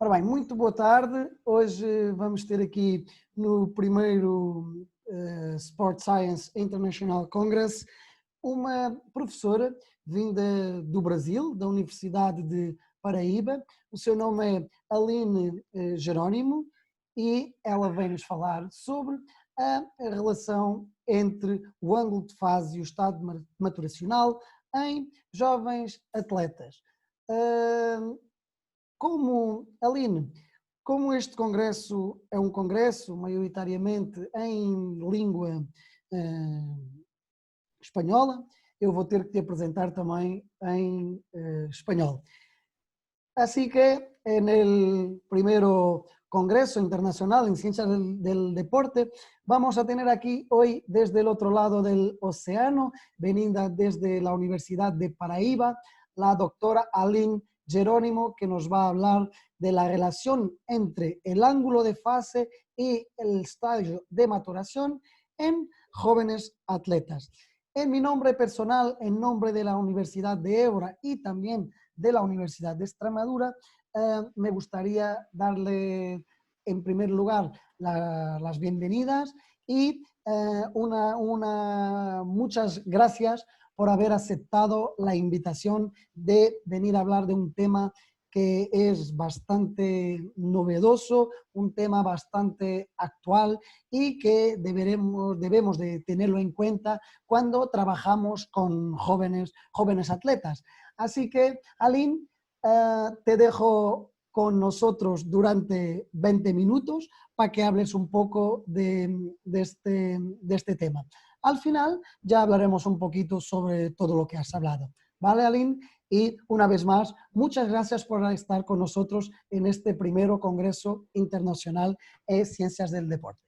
Ora bem, muito boa tarde. Hoje vamos ter aqui no primeiro Sport Science International Congress uma professora vinda do Brasil, da Universidade de Paraíba. O seu nome é Aline Jerónimo e ela vem-nos falar sobre a relação entre o ângulo de fase e o estado maturacional em jovens atletas. Aline, como este congresso é um congresso maioritariamente em língua espanhola, eu vou ter que te apresentar também em espanhol. Así que en el primero Congreso Internacional en Ciencias del Deporte vamos a tener aquí hoy desde el otro lado del océano, venida desde la Universidad de Paraíba, la doctora Aline Jerónimo, que nos va a hablar de la relación entre el ángulo de fase y el estadio de maturación en jóvenes atletas. En mi nombre personal, en nombre de la Universidad de Évora y también de la Universidad de Extremadura, me gustaría darle en primer lugar las bienvenidas y muchas gracias por haber aceptado la invitación de venir a hablar de un tema que es bastante novedoso, un tema bastante actual y que debemos de tenerlo en cuenta cuando trabajamos con jóvenes atletas. Así que, Aline, te dejo con nosotros durante 20 minutos para que hables un poco de este tema. Al final ya hablaremos un poquito sobre todo lo que has hablado. ¿Vale, Aline? Y una vez más, muchas gracias por estar con nosotros en este primero Congreso Internacional de Ciencias del Deporte.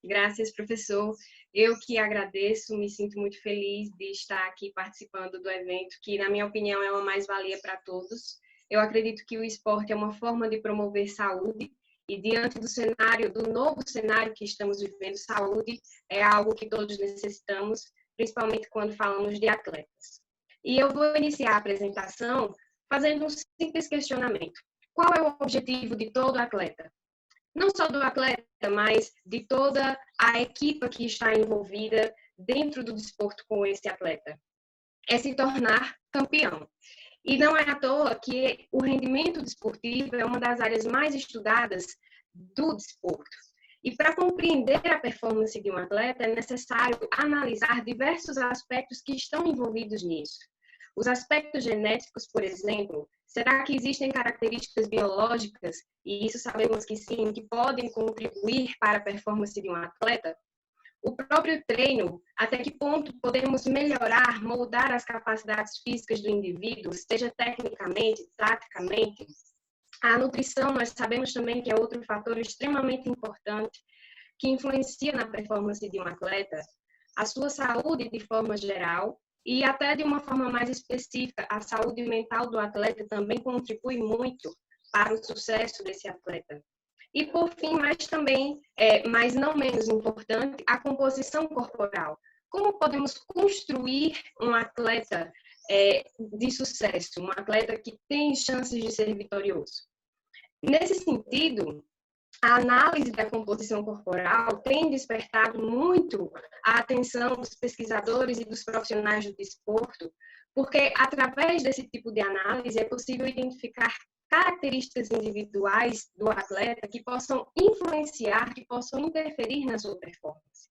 Graças, professor. Eu que agradeço, me sinto muito feliz de estar aqui participando do evento, que, na minha opinião, é uma mais-valia para todos. Eu acredito que o esporte é uma forma de promover saúde e, diante do novo cenário que estamos vivendo, saúde é algo que todos necessitamos, principalmente quando falamos de atletas. E eu vou iniciar a apresentação fazendo um simples questionamento. Qual é o objetivo de todo atleta? Não só do atleta, mas de toda a equipe que está envolvida dentro do desporto com esse atleta. É se tornar campeão. E não é à toa que o rendimento desportivo é uma das áreas mais estudadas do desporto. E para compreender a performance de um atleta, é necessário analisar diversos aspectos que estão envolvidos nisso. Os aspectos genéticos, por exemplo, será que existem características biológicas, e isso sabemos que sim, que podem contribuir para a performance de um atleta? O próprio treino, até que ponto podemos melhorar, moldar as capacidades físicas do indivíduo, seja tecnicamente, taticamente? A nutrição, nós sabemos também que é outro fator extremamente importante que influencia na performance de um atleta, a sua saúde de forma geral, e até de uma forma mais específica, a saúde mental do atleta também contribui muito para o sucesso desse atleta. E por fim, mas não menos importante, a composição corporal. Como podemos construir um atleta de sucesso, um atleta que tem chances de ser vitorioso? Nesse sentido, a análise da composição corporal tem despertado muito a atenção dos pesquisadores e dos profissionais do desporto, porque através desse tipo de análise é possível identificar características individuais do atleta que possam influenciar, que possam interferir na sua performance.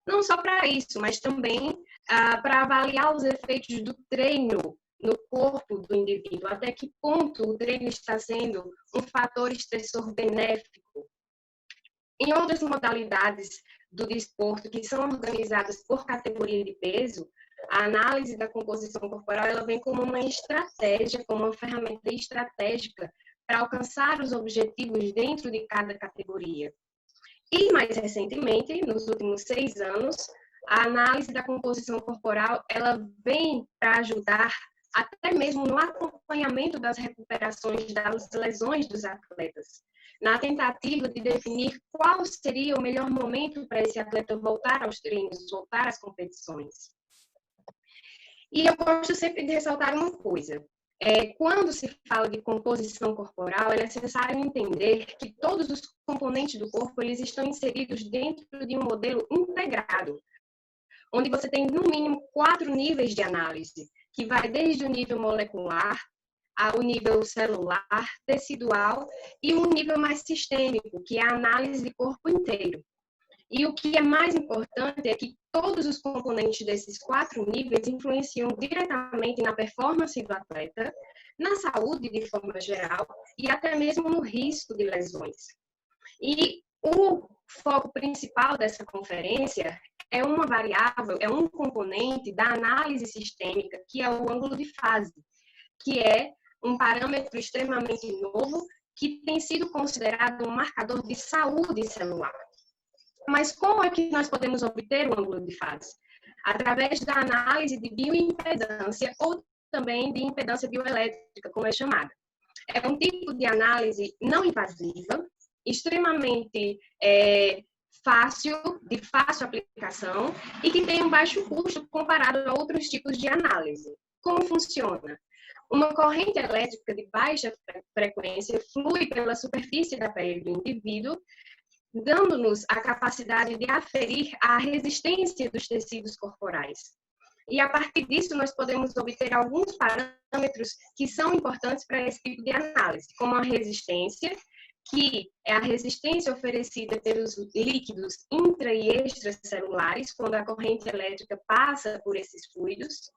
Não só para isso, mas também para avaliar os efeitos do treino no corpo do indivíduo, até que ponto o treino está sendo um fator estressor benéfico. Em outras modalidades do desporto que são organizadas por categoria de peso, a análise da composição corporal ela vem como uma estratégia, como uma ferramenta estratégica para alcançar os objetivos dentro de cada categoria. E, mais recentemente, nos últimos 6 anos, a análise da composição corporal ela vem para ajudar até mesmo no acompanhamento das recuperações das lesões dos atletas, na tentativa de definir qual seria o melhor momento para esse atleta voltar aos treinos, voltar às competições. E eu gosto sempre de ressaltar uma coisa. Quando se fala de composição corporal, é necessário entender que todos os componentes do corpo eles estão inseridos dentro de um modelo integrado, onde você tem, no mínimo, 4 níveis de análise, que vai desde o nível molecular ao nível celular, tecidual e um nível mais sistêmico, que é a análise de corpo inteiro. E o que é mais importante é que todos os componentes desses 4 níveis influenciam diretamente na performance do atleta, na saúde de forma geral e até mesmo no risco de lesões. E o foco principal dessa conferência é uma variável, é um componente da análise sistêmica, que é o ângulo de fase, que é um parâmetro extremamente novo que tem sido considerado um marcador de saúde celular. Mas como é que nós podemos obter o ângulo de fase? Através da análise de bioimpedância ou também de impedância bioelétrica, como é chamada. É um tipo de análise não invasiva, extremamente de fácil aplicação e que tem um baixo custo comparado a outros tipos de análise. Como funciona? Uma corrente elétrica de baixa frequência flui pela superfície da pele do indivíduo, dando-nos a capacidade de aferir a resistência dos tecidos corporais. E a partir disso, nós podemos obter alguns parâmetros que são importantes para esse tipo de análise, como a resistência, que é a resistência oferecida pelos líquidos intra- e extracelulares, quando a corrente elétrica passa por esses fluidos.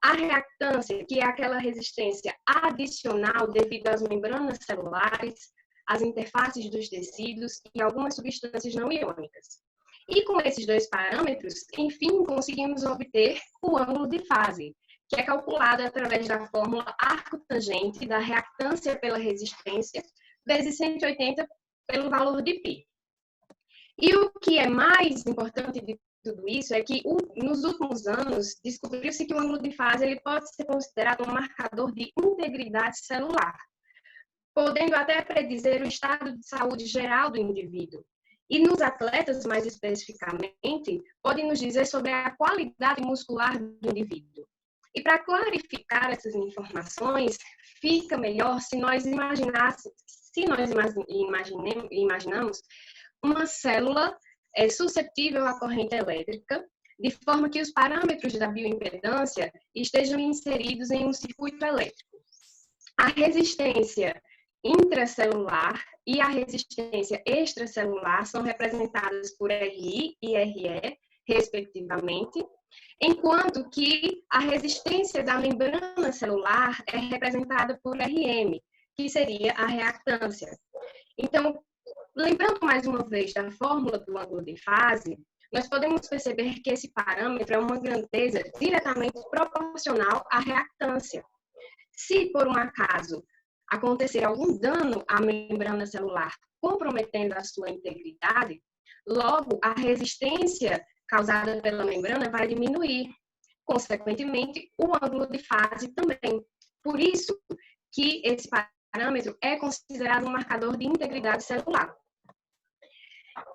A reactância, que é aquela resistência adicional devido às membranas celulares, às interfaces dos tecidos e algumas substâncias não iônicas. E com esses 2 parâmetros, enfim, conseguimos obter o ângulo de fase, que é calculado através da fórmula arco-tangente da reactância pela resistência, vezes 180 pelo valor de π. E o que é mais importante de tudo isso é que, nos últimos anos, descobriu-se que o ângulo de fase ele pode ser considerado um marcador de integridade celular, podendo até predizer o estado de saúde geral do indivíduo. E nos atletas, mais especificamente, podem nos dizer sobre a qualidade muscular do indivíduo. E para clarificar essas informações, fica melhor se nós imaginamos uma célula suscetível à corrente elétrica, de forma que os parâmetros da bioimpedância estejam inseridos em um circuito elétrico. A resistência intracelular e a resistência extracelular são representadas por RI e RE, respectivamente, enquanto que a resistência da membrana celular é representada por RM, que seria a reactância. Então, lembrando mais uma vez da fórmula do ângulo de fase, nós podemos perceber que esse parâmetro é uma grandeza diretamente proporcional à reactância. Se, por um acaso, acontecer algum dano à membrana celular comprometendo a sua integridade, logo a resistência causada pela membrana vai diminuir. Consequentemente, o ângulo de fase também. Por isso que esse parâmetro é considerado um marcador de integridade celular.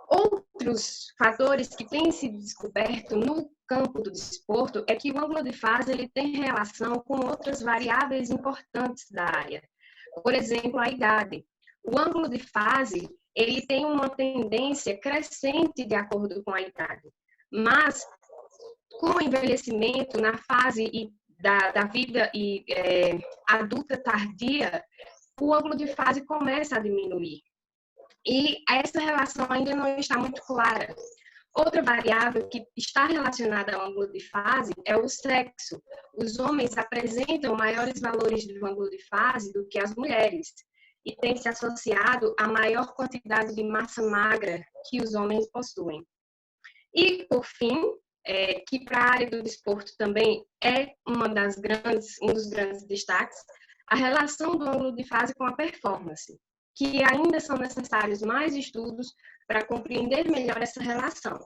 Outros fatores que têm sido descobertos no campo do desporto é que o ângulo de fase ele tem relação com outras variáveis importantes da área. Por exemplo, a idade. O ângulo de fase ele tem uma tendência crescente de acordo com a idade. Mas, com o envelhecimento na fase da vida adulta tardia, o ângulo de fase começa a diminuir. E essa relação ainda não está muito clara. Outra variável que está relacionada ao ângulo de fase é o sexo. Os homens apresentam maiores valores do ângulo de fase do que as mulheres e tem se associado a maior quantidade de massa magra que os homens possuem. E, por fim, que para a área do desporto também é um dos grandes destaques, a relação do ângulo de fase com a performance, que ainda são necessários mais estudos para compreender melhor essa relação.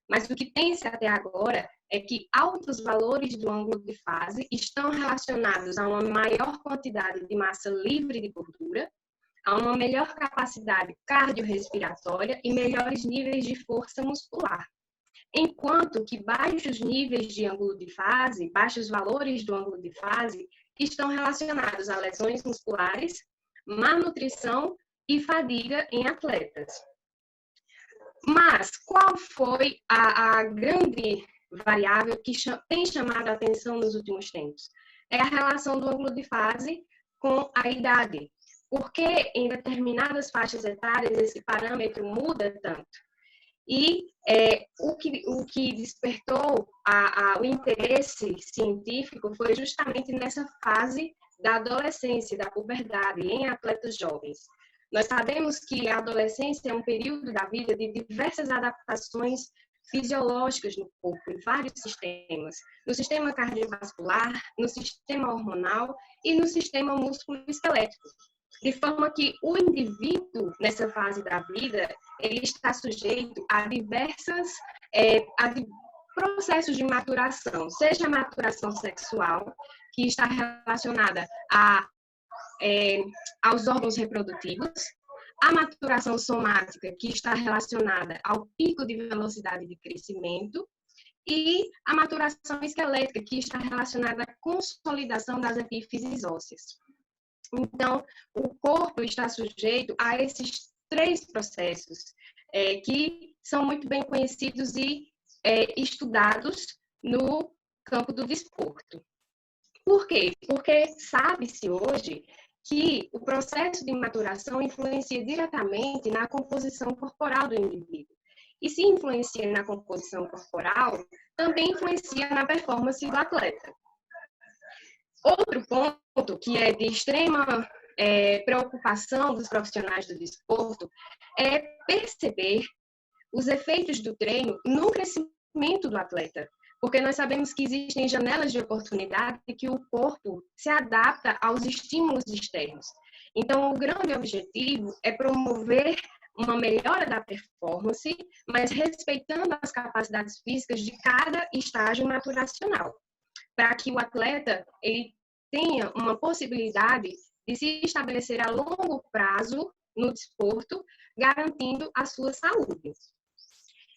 Mas o que tem-se até agora é que altos valores do ângulo de fase estão relacionados a uma maior quantidade de massa livre de gordura, a uma melhor capacidade cardiorrespiratória e melhores níveis de força muscular. Enquanto que baixos níveis de ângulo de fase, baixos valores do ângulo de fase, estão relacionados a lesões musculares, má nutrição e fadiga em atletas. Mas qual foi a grande variável que tem chamado a atenção nos últimos tempos? É a relação do ângulo de fase com a idade. Porque em determinadas faixas etárias esse parâmetro muda tanto. E o que despertou o interesse científico foi justamente nessa fase da adolescência, da puberdade, em atletas jovens. Nós sabemos que a adolescência é um período da vida de diversas adaptações fisiológicas no corpo, em vários sistemas. No sistema cardiovascular, no sistema hormonal e no sistema músculo-esquelético. De forma que o indivíduo, nessa fase da vida, ele está sujeito a diversos processos de maturação, seja a maturação sexual, que está relacionada aos órgãos reprodutivos, a maturação somática, que está relacionada ao pico de velocidade de crescimento, e a maturação esquelética, que está relacionada à consolidação das epífises ósseas. Então, o corpo está sujeito a esses 3 processos que são muito bem conhecidos e estudados no campo do desporto. Por quê? Porque sabe-se hoje que o processo de maturação influencia diretamente na composição corporal do indivíduo. E se influencia na composição corporal, também influencia na performance do atleta. Outro ponto que é de extrema preocupação dos profissionais do desporto é perceber os efeitos do treino no crescimento do atleta. Porque nós sabemos que existem janelas de oportunidade que o corpo se adapta aos estímulos externos. Então, o grande objetivo é promover uma melhora da performance, mas respeitando as capacidades físicas de cada estágio maturacional, para que o atleta ele tenha uma possibilidade de se estabelecer a longo prazo no desporto, garantindo a sua saúde.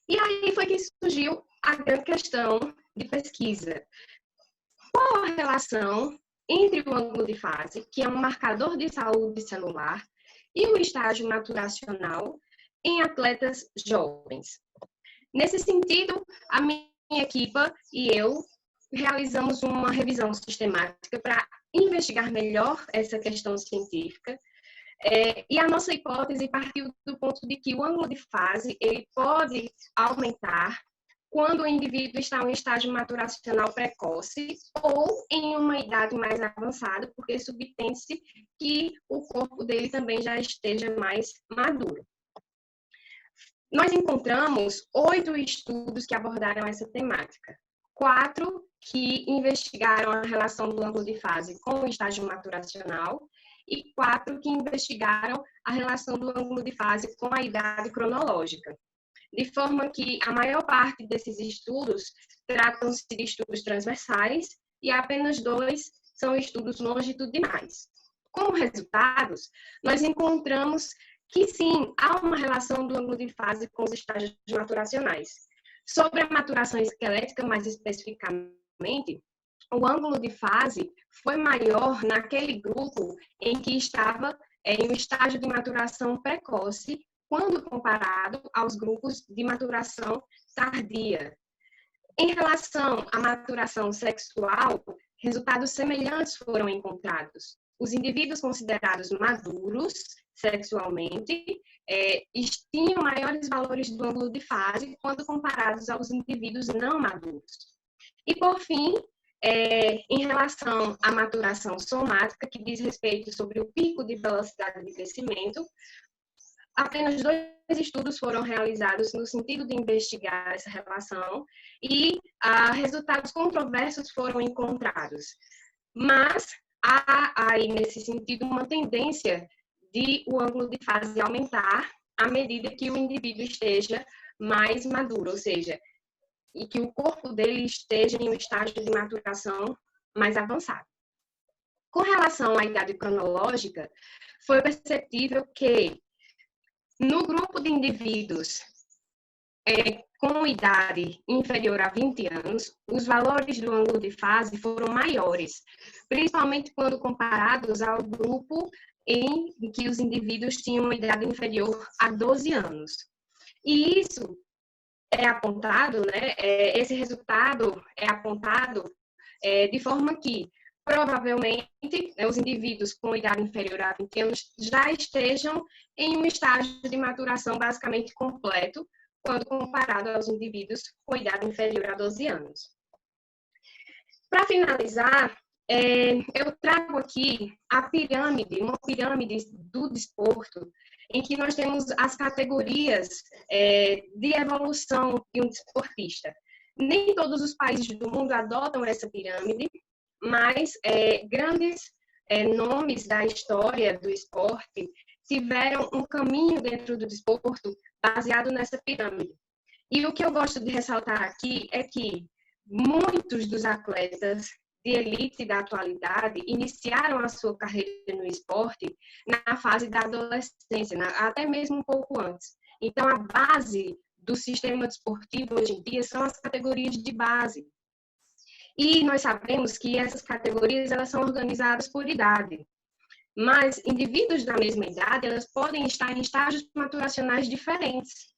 E aí foi que surgiu a grande questão de pesquisa. Qual a relação entre o ângulo de fase, que é um marcador de saúde celular, e o estágio maturacional em atletas jovens? Nesse sentido, a minha equipe e eu realizamos uma revisão sistemática para investigar melhor essa questão científica. E a nossa hipótese partiu do ponto de que o ângulo de fase ele pode aumentar quando o indivíduo está em um estágio maturacional precoce ou em uma idade mais avançada, porque subtende-se que o corpo dele também já esteja mais maduro. Nós encontramos 8 estudos que abordaram essa temática. 4 que investigaram a relação do ângulo de fase com o estágio maturacional e 4 que investigaram a relação do ângulo de fase com a idade cronológica. De forma que a maior parte desses estudos tratam-se de estudos transversais e apenas 2 são estudos longitudinais. Como resultados, nós encontramos que sim, há uma relação do ângulo de fase com os estágios maturacionais. Sobre a maturação esquelética, mais especificamente, o ângulo de fase foi maior naquele grupo em que estava em um estágio de maturação precoce, quando comparado aos grupos de maturação tardia. Em relação à maturação sexual, resultados semelhantes foram encontrados. Os indivíduos considerados maduros sexualmente tinham maiores valores do ângulo de fase quando comparados aos indivíduos não maduros. E, por fim, em relação à maturação somática, que diz respeito sobre o pico de velocidade de crescimento, apenas 2 estudos foram realizados no sentido de investigar essa relação e resultados controversos foram encontrados. Mas há aí, nesse sentido, uma tendência de o ângulo de fase aumentar à medida que o indivíduo esteja mais maduro, ou seja, e que o corpo dele esteja em um estágio de maturação mais avançado. Com relação à idade cronológica, foi perceptível que no grupo de indivíduos com idade inferior a 20 anos, os valores do ângulo de fase foram maiores, principalmente quando comparados ao grupo em que os indivíduos tinham uma idade inferior a 12 anos. E isso é apontado, né, esse resultado é apontado de forma que, provavelmente, os indivíduos com idade inferior a 20 anos já estejam em um estágio de maturação basicamente completo, quando comparado aos indivíduos com idade inferior a 12 anos. Para finalizar, eu trago aqui a pirâmide, uma pirâmide do desporto, em que nós temos as categorias de evolução de um desportista. Nem todos os países do mundo adotam essa pirâmide, mas grandes nomes da história do esporte tiveram um caminho dentro do desporto baseado nessa pirâmide. E o que eu gosto de ressaltar aqui é que muitos dos atletas de elite da atualidade iniciaram a sua carreira no esporte na fase da adolescência, até mesmo um pouco antes. Então, a base do sistema desportivo hoje em dia são as categorias de base. E nós sabemos que essas categorias elas são organizadas por idade. Mas indivíduos da mesma idade, elas podem estar em estágios maturacionais diferentes.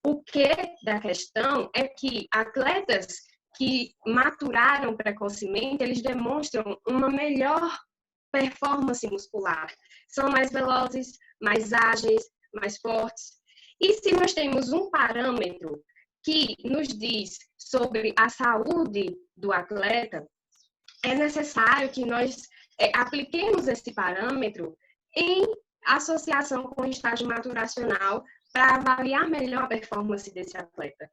O que da questão é que atletas que maturaram precocemente, eles demonstram uma melhor performance muscular. São mais velozes, mais ágeis, mais fortes. E se nós temos um parâmetro que nos diz sobre a saúde do atleta, é necessário que nós apliquemos esse parâmetro em associação com o estágio maturacional para avaliar melhor a performance desse atleta.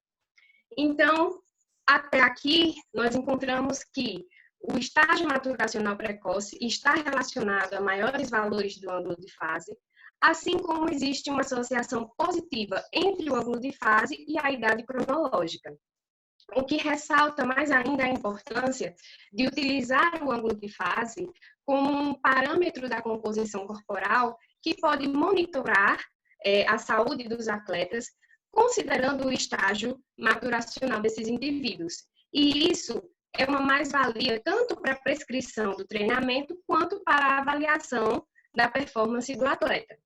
Então, até aqui, nós encontramos que o estágio maturacional precoce está relacionado a maiores valores do ângulo de fase, assim como existe uma associação positiva entre o ângulo de fase e a idade cronológica. O que ressalta mais ainda a importância de utilizar o ângulo de fase como um parâmetro da composição corporal que pode monitorar a saúde dos atletas, considerando o estágio maturacional desses indivíduos. E isso é uma mais-valia tanto para a prescrição do treinamento quanto para a avaliação da performance do atleta.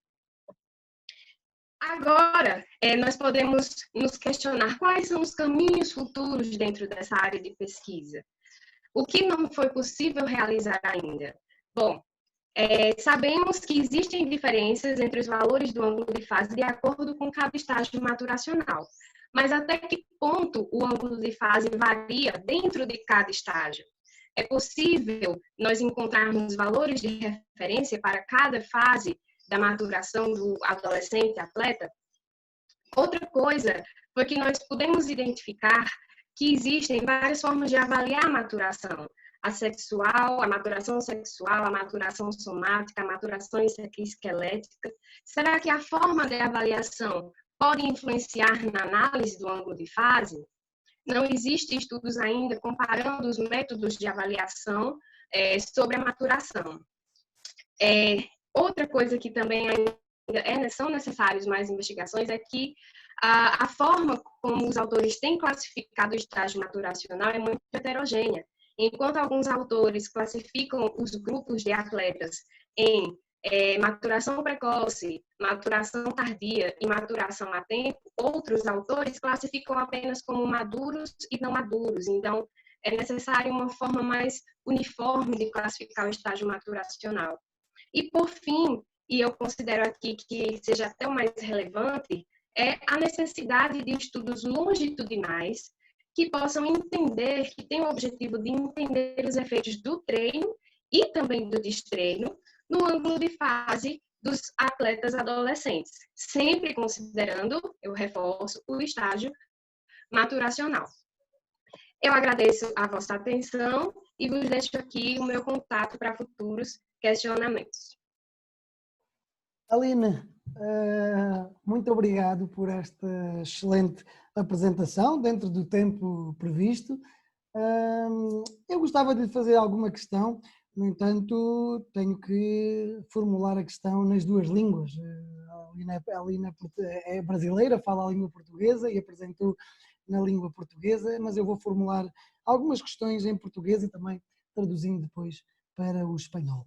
Agora, nós podemos nos questionar quais são os caminhos futuros dentro dessa área de pesquisa. O que não foi possível realizar ainda? Bom, sabemos que existem diferenças entre os valores do ângulo de fase de acordo com cada estágio maturacional. Mas até que ponto o ângulo de fase varia dentro de cada estágio? É possível nós encontrarmos valores de referência para cada fase da maturação do adolescente atleta? Outra coisa foi que nós pudemos identificar que existem várias formas de avaliar a maturação. A sexual, a maturação sexual, a maturação somática, a maturação esquelética. Será que a forma de avaliação pode influenciar na análise do ângulo de fase? Não existem estudos ainda comparando os métodos de avaliação sobre a maturação. Outra coisa que também ainda são necessárias mais investigações é que a forma como os autores têm classificado o estágio maturacional é muito heterogênea. Enquanto alguns autores classificam os grupos de atletas em maturação precoce, maturação tardia e maturação a tempo, outros autores classificam apenas como maduros e não maduros. Então, é necessário uma forma mais uniforme de classificar o estágio maturacional. E, por fim, e eu considero aqui que seja até o mais relevante, é a necessidade de estudos longitudinais que possam entender, que tenham o objetivo de entender os efeitos do treino e também do destreino no ângulo de fase dos atletas adolescentes, sempre considerando, eu reforço, o estágio maturacional. Eu agradeço a vossa atenção e vos deixo aqui o meu contato para futuros questionamentos. Aline, muito obrigado por esta excelente apresentação dentro do tempo previsto. Eu gostava de lhe fazer alguma questão, no entanto, tenho que formular a questão nas duas línguas, a Aline é brasileira, fala a língua portuguesa e apresentou na língua portuguesa, mas eu vou formular algumas questões em português e também traduzindo depois para o espanhol.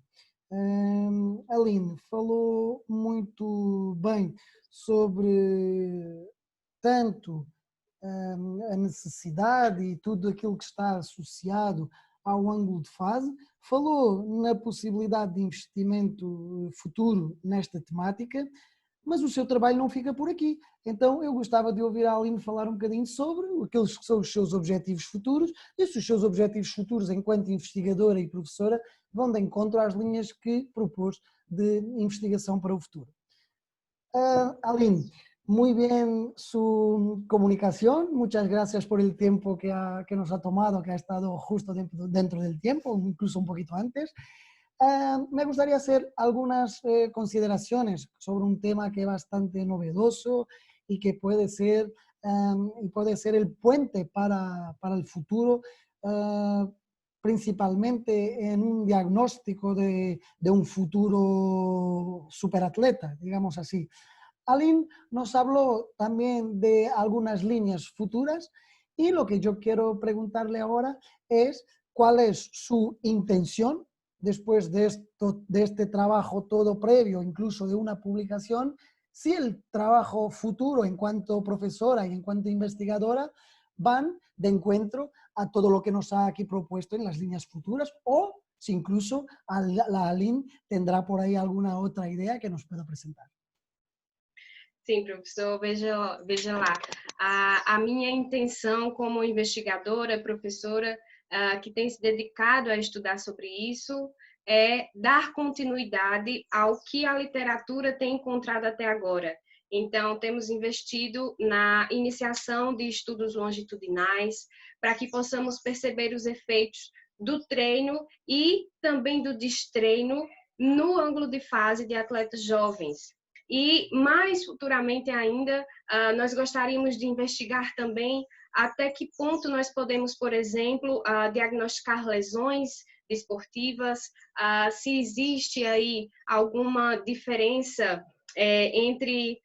Aline falou muito bem sobre tanto a necessidade e tudo aquilo que está associado ao ângulo de fase, falou na possibilidade de investimento futuro nesta temática, mas o seu trabalho não fica por aqui. Então eu gostava de ouvir a Aline falar um bocadinho sobre aqueles que são os seus objetivos futuros e se os seus objetivos futuros enquanto investigadora e professora vão de encontro às linhas que propôs de investigação para o futuro. Aline, muy bien su comunicación, muchas gracias por el tiempo que nos ha tomado, que ha estado justo dentro del tiempo, incluso un poquito antes. Me gustaría hacer algunas consideraciones sobre un tema que es bastante novedoso y que puede ser el puente para el futuro, principalmente en un diagnóstico de un futuro superatleta, digamos así. Aline nos habló también de algunas líneas futuras y lo que yo quiero preguntarle ahora es cuál es su intención después de este trabajo todo previo, incluso de una publicación, si el trabajo futuro en cuanto profesora y en cuanto investigadora van de encuentro a todo lo que nos ha aquí propuesto en las líneas futuras o si incluso la Aline tendrá por ahí alguna otra idea que nos pueda presentar. Sim, professor, veja lá. A minha intenção como investigadora, professora, que tem se dedicado a estudar sobre isso, é dar continuidade ao que a literatura tem encontrado até agora. Então, temos investido na iniciação de estudos longitudinais, para que possamos perceber os efeitos do treino e também do destreino no ângulo de fase de atletas jovens. E mais futuramente ainda, nós gostaríamos de investigar também até que ponto nós podemos, por exemplo, diagnosticar lesões desportivas, se existe aí alguma diferença entre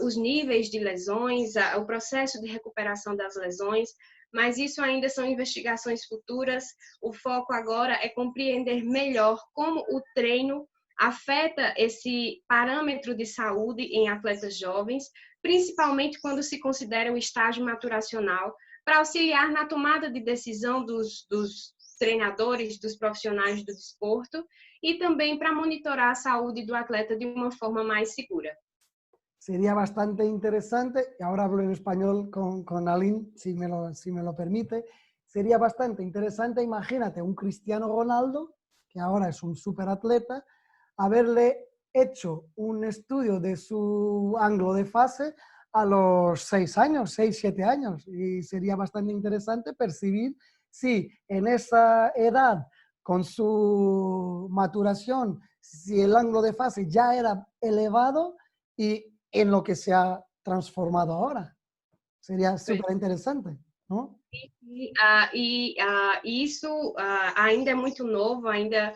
os níveis de lesões, o processo de recuperação das lesões, mas isso ainda são investigações futuras. O foco agora é compreender melhor como o treino afeta esse parâmetro de saúde em atletas jovens, principalmente quando se considera o estágio maturacional, para auxiliar na tomada de decisão dos treinadores, dos profissionais do desporto e também para monitorar a saúde do atleta de uma forma mais segura. Sería bastante interesante, y ahora hablo en español con Aline, si me lo permite, sería bastante interesante, imagínate, un Cristiano Ronaldo, que ahora es un superatleta, haberle hecho un estudio de su ángulo de fase a los 6 años, 6, 7 años, y sería bastante interesante percibir si en esa edad, con su maturación, si el ángulo de fase ya era elevado y en lo que se ha transformado ahora. Sería súper interesante, ¿no? Isso ainda é muito novo, ainda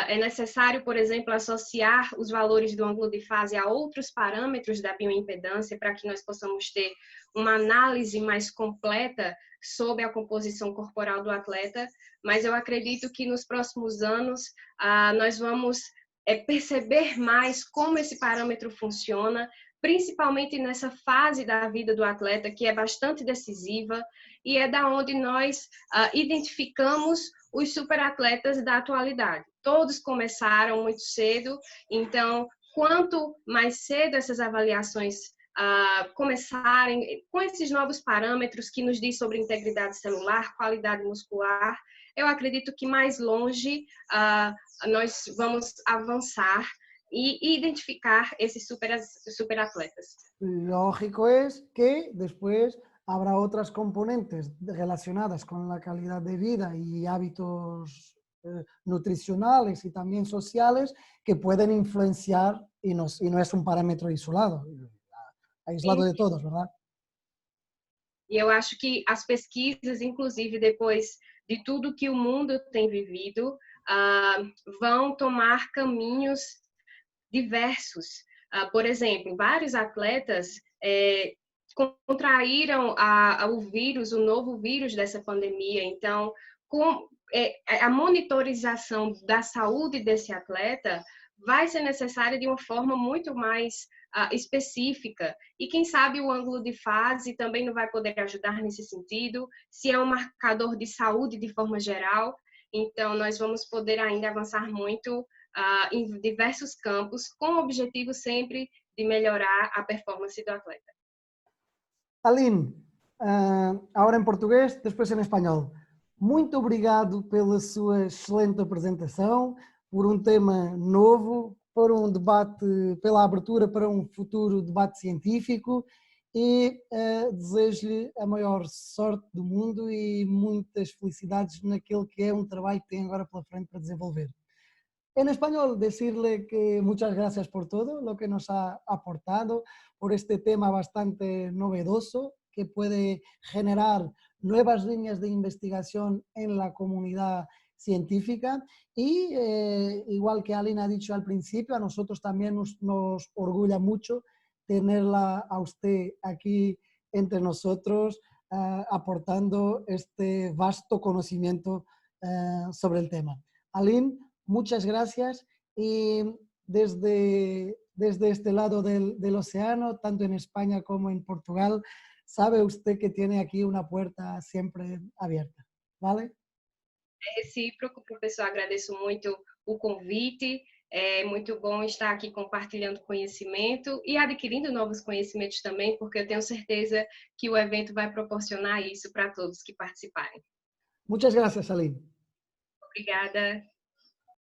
é necessário, por exemplo, associar os valores do ângulo de fase a outros parâmetros da bioimpedância para que nós possamos ter uma análise mais completa sobre a composição corporal do atleta, mas eu acredito que nos próximos anos nós vamos perceber mais como esse parâmetro funciona, principalmente nessa fase da vida do atleta, que é bastante decisiva, e é da onde nós identificamos os superatletas da atualidade. Todos começaram muito cedo, então, quanto mais cedo essas avaliações começarem com esses novos parâmetros que nos diz sobre integridade celular, qualidade muscular, eu acredito que mais longe nós vamos avançar y identificar esos superatletas. Lógico es que después habrá otras componentes relacionadas con la calidad de vida y hábitos nutricionales y también sociales que pueden influenciar y no es un parámetro aislado de todos, ¿verdad? E eu acho que as pesquisas, inclusive depois de tudo que o mundo tem vivido, vão tomar caminhos diversos. Por exemplo, vários atletas contraíram o vírus, o novo vírus dessa pandemia. Então, a monitorização da saúde desse atleta vai ser necessária de uma forma muito mais específica. E quem sabe o ângulo de fase também não vai poder ajudar nesse sentido, se é um marcador de saúde de forma geral. Então, nós vamos poder ainda avançar muito em diversos campos, com o objetivo sempre de melhorar a performance do atleta. Aline, agora em português, depois em espanhol. Muito obrigado pela sua excelente apresentação, por um tema novo, por um debate, pela abertura para um futuro debate científico e desejo-lhe a maior sorte do mundo e muitas felicidades naquele que é um trabalho que tem agora pela frente para desenvolver. En español, decirle que muchas gracias por todo lo que nos ha aportado, por este tema bastante novedoso que puede generar nuevas líneas de investigación en la comunidad científica y igual que Aline ha dicho al principio, a nosotros también nos orgulla mucho tenerla a usted aquí entre nosotros aportando este vasto conocimiento sobre el tema. Aline, muchas gracias y desde este lado del océano, tanto en España como en Portugal, sabe usted que tiene aquí una puerta siempre abierta, ¿vale? É recíproco, professor, agradeço muito o convite, é muito bom estar aqui compartilhando conhecimento e adquirindo novos conhecimentos também, porque eu tenho certeza que o evento vai proporcionar isso para todos que participarem. Muchas gracias, Aline. Obrigada.